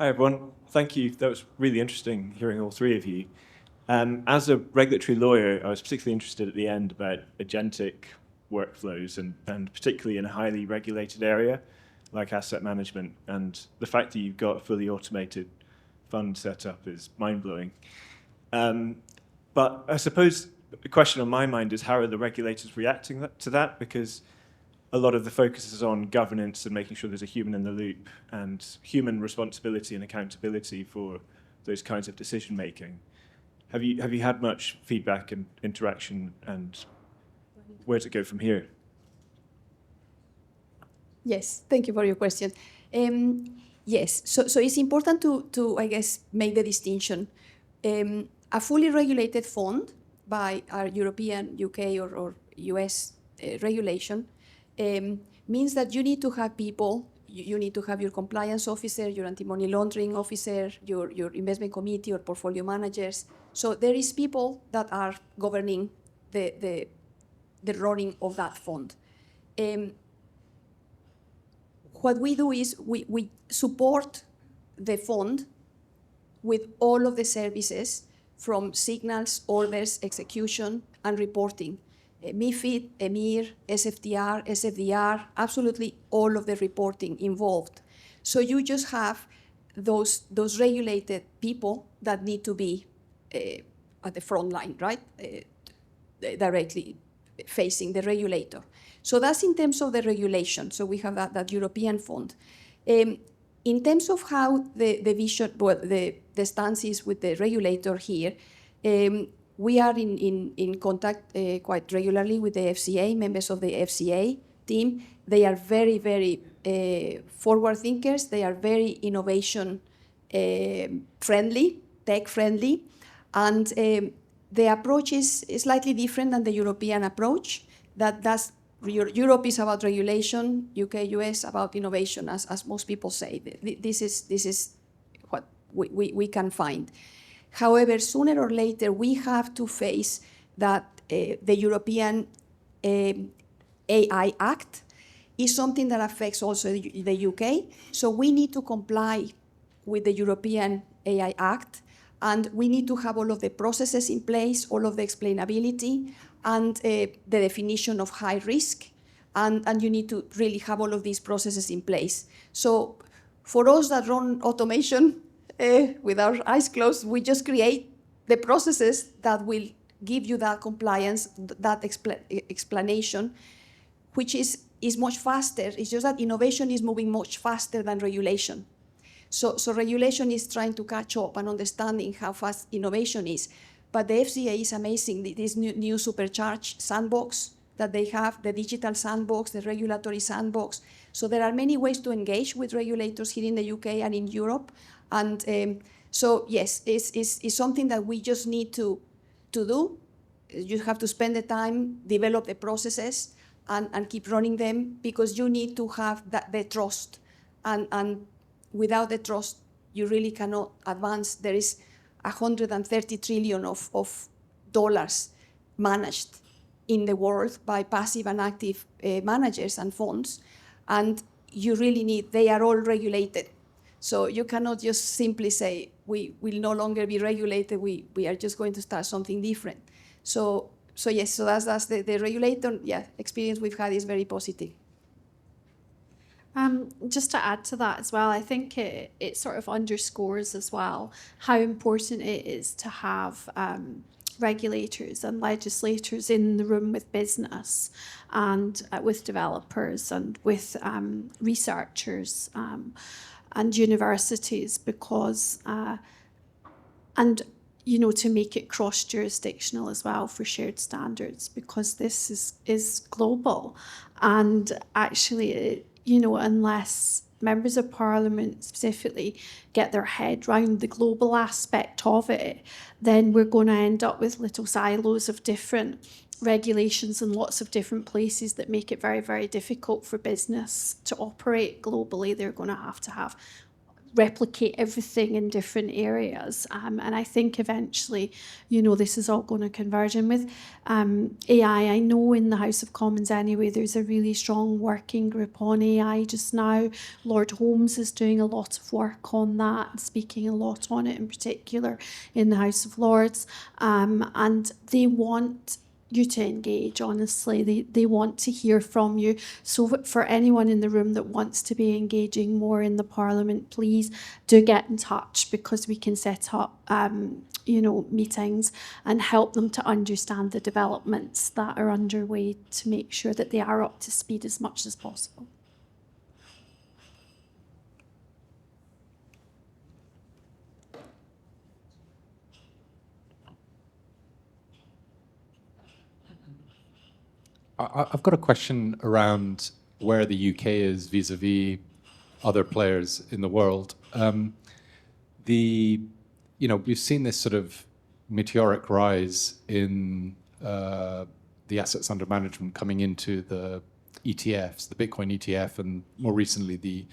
Hi, everyone. Thank you. That was really interesting hearing all three of you. As a regulatory lawyer, I was particularly interested at the end about agentic workflows and particularly in a highly regulated area like asset management. And the fact that you've got a fully automated fund set up is mind-blowing. But I suppose the question on my mind is how are the regulators reacting to that? Because a lot of the focus is on governance and making sure there's a human in the loop and human responsibility and accountability for those kinds of decision making. Have you had much feedback and interaction, and where does it go from here? Yes, thank you for your question. Yes, so it's important to I guess, make the distinction. A fully regulated fund by our European, UK, or US regulation means that you need to have people, you need to have your compliance officer, your anti-money laundering officer, your investment committee or portfolio managers. So there is people that are governing the running of that fund. What we do is we support the fund with all of the services from signals, orders, execution, and reporting. MiFID, EMIR, SFTR, SFDR, absolutely all of the reporting involved. So you just have those regulated people that need to be at the front line, right? Directly facing the regulator. So that's in terms of the regulation. So we have that European fund. In terms of how the vision, well, the stance is with the regulator here, we are in contact quite regularly with the FCA, members of the FCA team. They are very, very forward thinkers. They are very innovation friendly, tech friendly. And the approach is slightly different than the European approach. Europe is about regulation, UK, US about innovation, as most people say. This is what we can find. However, sooner or later, we have to face that the European AI Act is something that affects also the UK. So we need to comply with the European AI Act, and we need to have all of the processes in place, all of the explainability, and the definition of high risk. And you need to really have all of these processes in place. So for us that run automation, with our eyes closed, we just create the processes that will give you that compliance, that explanation, which is much faster. It's just that innovation is moving much faster than regulation. So regulation is trying to catch up and understanding how fast innovation is. But the FCA is amazing. This new supercharged sandbox that they have, the digital sandbox, the regulatory sandbox. So there are many ways to engage with regulators here in the UK and in Europe. And so, yes, it's something that we just need to do. You have to spend the time, develop the processes, and keep running them, because you need to have the trust. And without the trust, you really cannot advance. There is 130 trillion of dollars managed in the world by passive and active managers and funds. And you really need, they are all regulated. So you cannot just simply say, we will no longer be regulated, we are just going to start something different. So yes, so that's the regulator, experience we've had is very positive. Just to add to that as well, I think it sort of underscores as well how important it is to have regulators and legislators in the room with business and with developers and with researchers and universities, because and to make it cross-jurisdictional as well for shared standards, because this is global. And actually, unless members of parliament specifically get their head round the global aspect of it, then we're going to end up with little silos of different regulations in lots of different places that make it very, very difficult for business to operate globally. They're going to have replicate everything in different areas. And I think eventually, this is all going to converge. And with AI, I know in the House of Commons anyway, there's a really strong working group on AI just now. Lord Holmes is doing a lot of work on that, speaking a lot on it in particular in the House of Lords. And they want you to engage, honestly. They want to hear from you. So for anyone in the room that wants to be engaging more in the Parliament, please do get in touch, because we can set up meetings and help them to understand the developments that are underway to make sure that they are up to speed as much as possible. I've got a question around where the UK is vis-a-vis other players in the world. We've seen this sort of meteoric rise in the assets under management coming into the ETFs, the Bitcoin ETF, and more recently the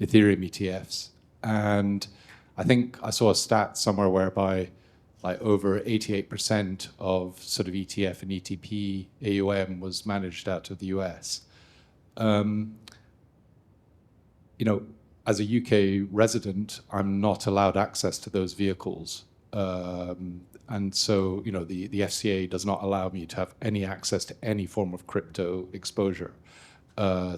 Ethereum ETFs. And I think I saw a stat somewhere whereby like over 88% of sort of ETF and ETP AUM was managed out of the US. As a UK resident, I'm not allowed access to those vehicles. And so, the FCA does not allow me to have any access to any form of crypto exposure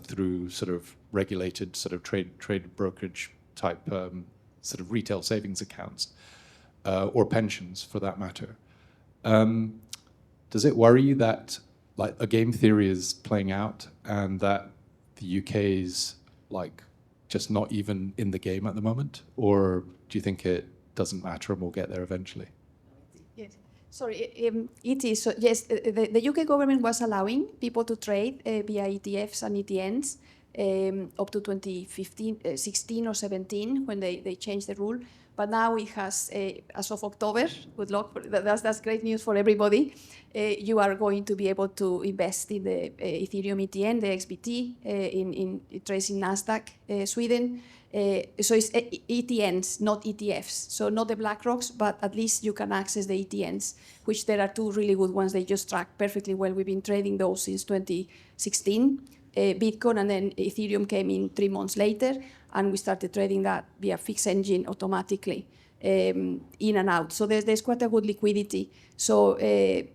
through sort of regulated sort of trade brokerage type sort of retail savings accounts. Or pensions, for that matter. Does it worry you that, like, a game theory is playing out and that the UK is, like, just not even in the game at the moment? Or do you think it doesn't matter and we'll get there eventually? Yes. Sorry, it is. So yes, the UK government was allowing people to trade via ETFs and ETNs up to 2015, 16 or 17 when they changed the rule. But now it has, as of October, good luck, that's great news for everybody. You are going to be able to invest in the Ethereum ETN, the XBT, in tracing NASDAQ, Sweden. So it's ETNs, not ETFs. So not the BlackRocks, but at least you can access the ETNs, which there are two really good ones. They just track perfectly well. We've been trading those since 2016. Bitcoin and then Ethereum came in 3 months later, and we started trading that via fixed engine automatically in and out. So there's quite a good liquidity. So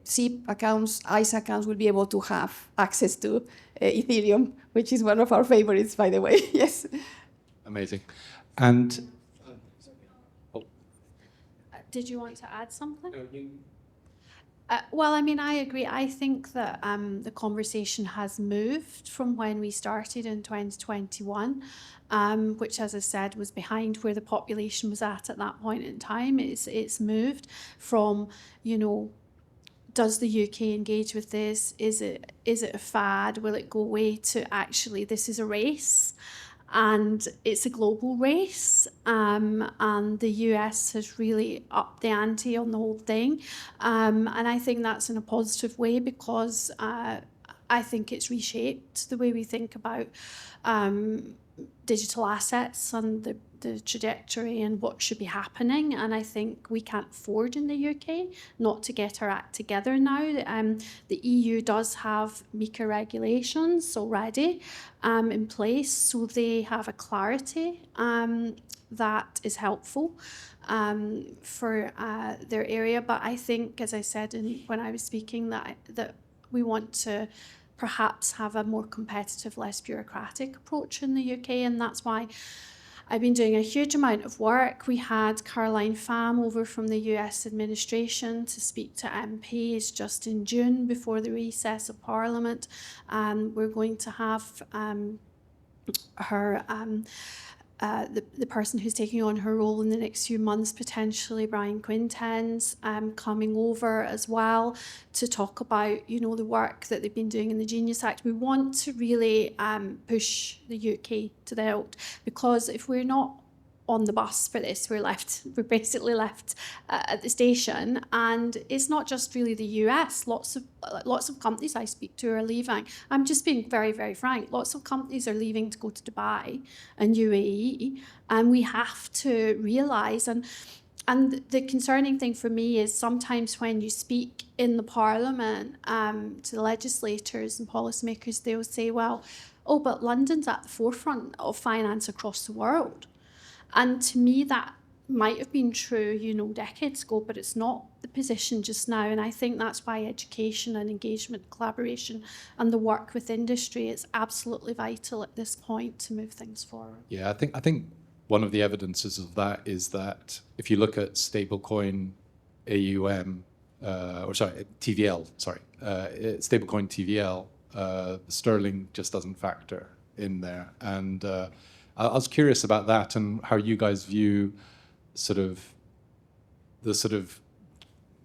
SIP accounts, ISA accounts will be able to have access to Ethereum, which is one of our favorites, by the way. Yes. Amazing. And did you want to add something? Well, I mean, I agree. I think that the conversation has moved from when we started in 2021, which, as I said, was behind where the population was at that point in time. It's moved from, does the UK engage with this? Is it a fad? Will it go away? To actually, this is a race. And it's a global race, and the US has really upped the ante on the whole thing. And I think that's in a positive way, because I think it's reshaped the way we think about digital assets and the trajectory and what should be happening. And I think we can't afford in the UK not to get our act together now. The EU does have MiCA regulations already in place, so they have a clarity that is helpful for their area. But I think, as I said when I was speaking, that we want to perhaps have a more competitive, less bureaucratic approach in the UK, and that's why I've been doing a huge amount of work. We had Caroline Pham over from the US administration to speak to MPs just in June before the recess of Parliament. We're going to have her, the person who's taking on her role in the next few months, potentially Brian Quinten's, coming over as well to talk about, the work that they've been doing in the Genius Act. We want to really push the UK to the hilt, because if we're not on the bus for this. We're basically left at the station, and it's not just really the US. Lots of companies I speak to are leaving. I'm just being very, very frank. Lots of companies are leaving to go to Dubai and UAE, and we have to realise. And the concerning thing for me is sometimes when you speak in the Parliament to the legislators and policymakers, they'll say, well, oh, but London's at the forefront of finance across the world. And to me, that might have been true, decades ago, but it's not the position just now. And I think that's why education and engagement, collaboration, and the work with industry is absolutely vital at this point to move things forward. Yeah, I think one of the evidences of that is that if you look at stablecoin AUM, TVL, stablecoin TVL, the sterling just doesn't factor in there. And I was curious about that and how you guys view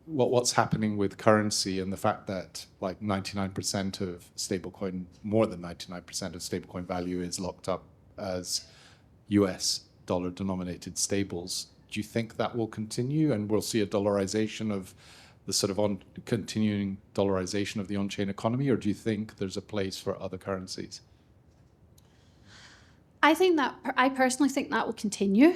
what's happening with currency and the fact that like 99% of stablecoin, more than 99% of stablecoin value is locked up as US dollar denominated stables. Do you think that will continue and we'll see a dollarization of the continuing dollarization of the on-chain economy, or do you think there's a place for other currencies? I personally think that will continue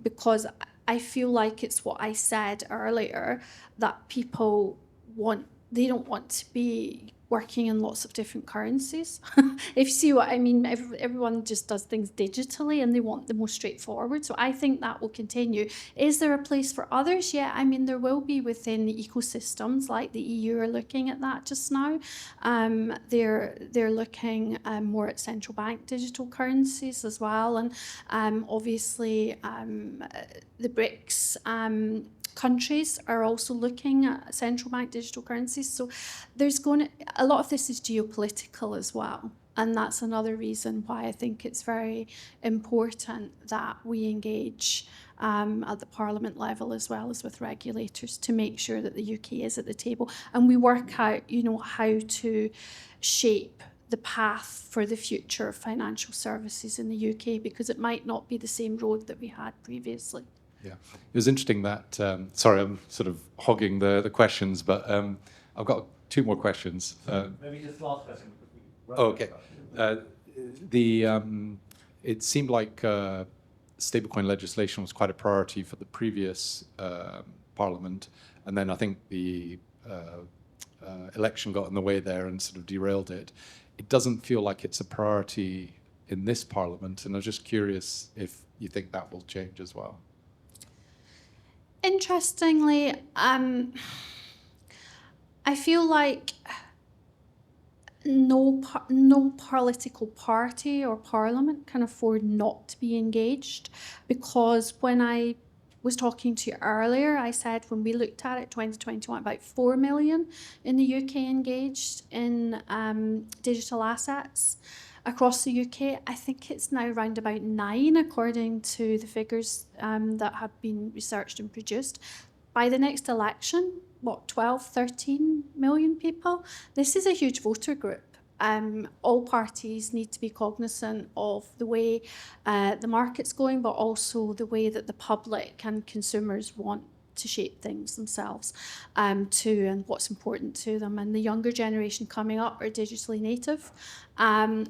because I feel like it's what I said earlier, that people they don't want to be working in lots of different currencies. If you see what I mean, everyone just does things digitally and they want the most straightforward. So I think that will continue. Is there a place for others? Yeah, I mean, there will be within the ecosystems, like the EU are looking at that just now. They're looking more at central bank digital currencies as well. And obviously the BRICS countries are also looking at central bank digital currencies. So a lot of this is geopolitical as well. And that's another reason why I think it's very important that we engage at the Parliament level as well as with regulators to make sure that the UK is at the table. And we work out, how to shape the path for the future of financial services in the UK, because it might not be the same road that we had previously. Yeah, it was interesting that, sorry, I'm sort of hogging the questions, but I've got 2 more questions. Maybe just last question. Okay. It seemed like stablecoin legislation was quite a priority for the previous Parliament, and then I think the election got in the way there and sort of derailed it. It doesn't feel like it's a priority in this Parliament, and I was just curious if you think that will change as well. Interestingly, I feel like no political party or parliament can afford not to be engaged, because when I was talking to you earlier, I said when we looked at it, 2021, about 4 million in the UK engaged in digital assets. Across the UK, I think it's now around about 9, according to the figures that have been researched and produced. By the next election, 12, 13 million people? This is a huge voter group. All parties need to be cognizant of the way the market's going, but also the way that the public and consumers want to shape things themselves too, and what's important to them. And the younger generation coming up are digitally native,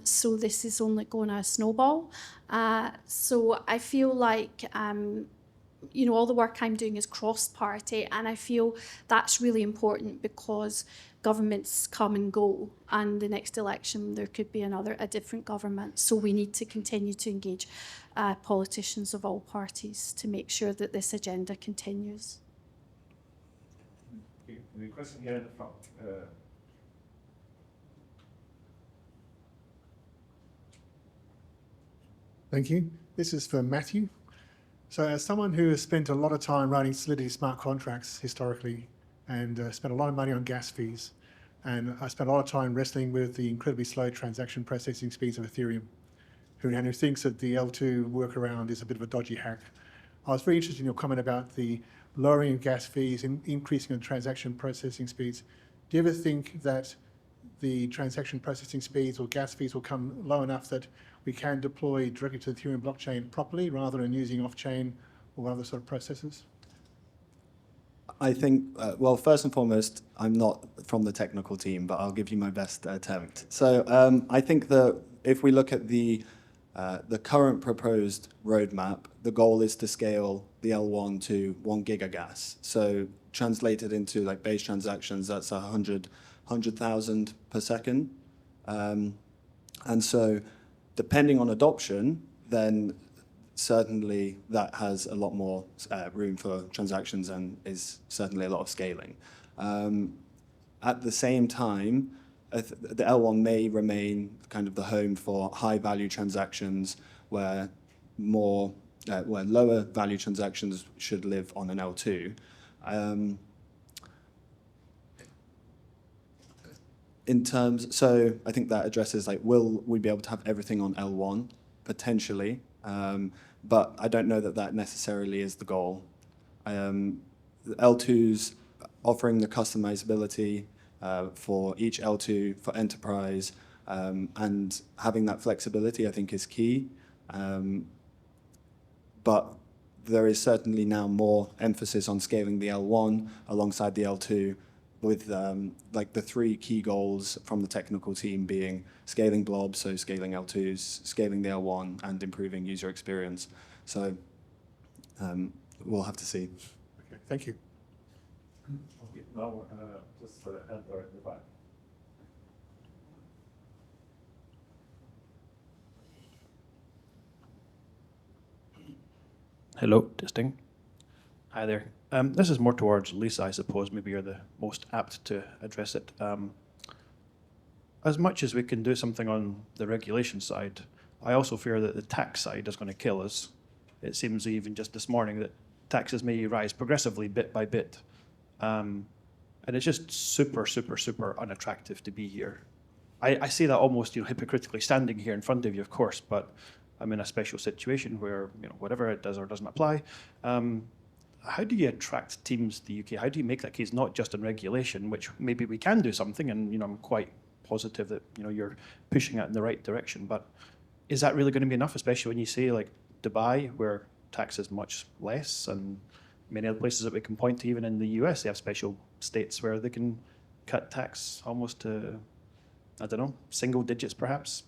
so this is only going to snowball. So I feel like all the work I'm doing is cross-party, and I feel that's really important because governments come and go, and the next election there could be a different government. So we need to continue to engage politicians of all parties to make sure that this agenda continues. The question here in the front. Thank you. This is for Matthew. So as someone who has spent a lot of time writing Solidity smart contracts historically, and spent a lot of money on gas fees, and I spent a lot of time wrestling with the incredibly slow transaction processing speeds of Ethereum, who thinks that the L2 workaround is a bit of a dodgy hack. I was very interested in your comment about the lowering of gas fees and increasing of transaction processing speeds. Do you ever think that the transaction processing speeds or gas fees will come low enough that we can deploy directly to the Ethereum blockchain properly rather than using off-chain or other sort of processes? I think, well, first and foremost, I'm not from the technical team, but I'll give you my best attempt. So I think that if we look at the current proposed roadmap, the goal is to scale the L1 to 1 gigagas. So translated into like base transactions, that's 100,000 per second. And so depending on adoption, then certainly that has a lot more room for transactions and is certainly a lot of scaling. At the same time, the L1 may remain kind of the home for high-value transactions where lower value transactions should live on an L2. So I think that addresses like, will we be able to have everything on L1? Potentially. But I don't know that that necessarily is the goal. L2's offering the customizability for each L2 for enterprise and having that flexibility, I think, is key. But there is certainly now more emphasis on scaling the L1 alongside the L2 with like the 3 key goals from the technical team being scaling blobs, so scaling L2s, scaling the L1, and improving user experience. So we'll have to see. Okay, thank you. Okay, now just enter at the back. Hello, testing. Hi there. This is more towards Lisa, I suppose. Maybe you're the most apt to address it. As much as we can do something on the regulation side, I also fear that the tax side is going to kill us. It seems even just this morning that taxes may rise progressively bit by bit. And it's just super, super, super unattractive to be here. I see that almost hypocritically standing here in front of you, of course, but I'm in a special situation where whatever it does or doesn't apply. How do you attract teams to the UK? How do you make that case not just in regulation, which maybe we can do something, and I'm quite positive that you're pushing it in the right direction, but is that really going to be enough, especially when you say like Dubai, where tax is much less, and many other places that we can point to, even in the US, they have special states where they can cut tax almost to, I don't know, single digits perhaps.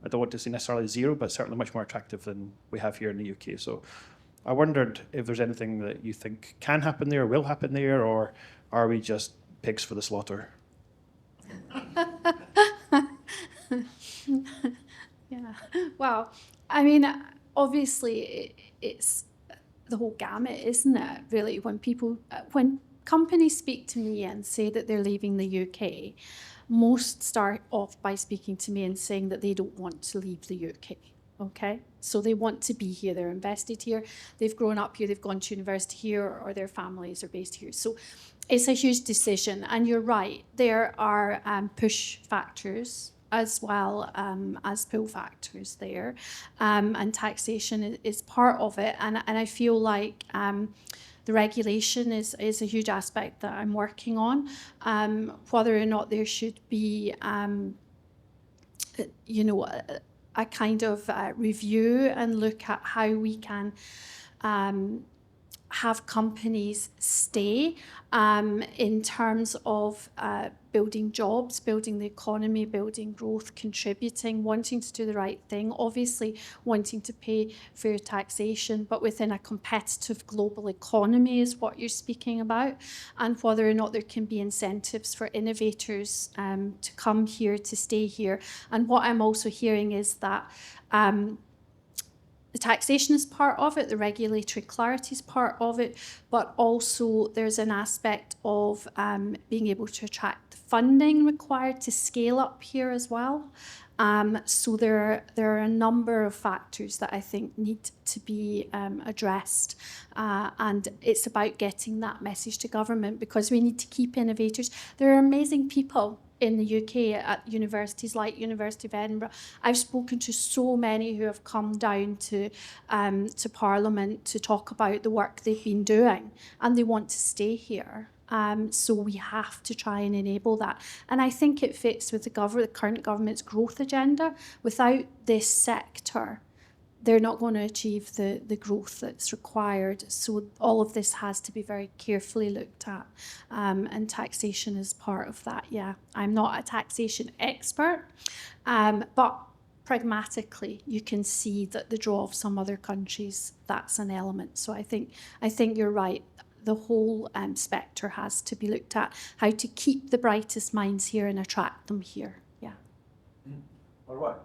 I don't want to say necessarily zero, but certainly much more attractive than we have here in the UK. So I wondered if there's anything that you think can happen there, will happen there, or are we just pigs for the slaughter? Yeah. Well, I mean, obviously, it's the whole gamut, isn't it? Really, when companies speak to me and say that they're leaving the UK, most start off by speaking to me and saying that they don't want to leave the UK. Okay, so they want to be here, they're invested here, they've grown up here, they've gone to university here, or their families are based here. So it's a huge decision, and you're right, there are push factors as well as pull factors there, and taxation is part of it, and I feel like the regulation is a huge aspect that I'm working on, whether or not there should be a kind of review and look at how we can have companies stay in terms of building jobs, building the economy, building growth, contributing, wanting to do the right thing, obviously wanting to pay fair taxation, but within a competitive global economy is what you're speaking about, and whether or not there can be incentives for innovators to come here, to stay here. And what I'm also hearing is that the taxation is part of it, the regulatory clarity is part of it, but also there's an aspect of being able to attract the funding required to scale up here as well. So there are a number of factors that I think need to be addressed, and it's about getting that message to government, because we need to keep innovators. There are amazing people in the UK at universities like University of Edinburgh. I've spoken to so many who have come down to Parliament to talk about the work they've been doing, and they want to stay here. So we have to try and enable that. And I think it fits with the current government's growth agenda. Without this sector, they're not going to achieve the growth that's required. So all of this has to be very carefully looked at. And taxation is part of that, yeah. I'm not a taxation expert, but pragmatically, you can see that the draw of some other countries, that's an element. So I think you're right. The whole spectre has to be looked at, how to keep the brightest minds here and attract them here, yeah. All right.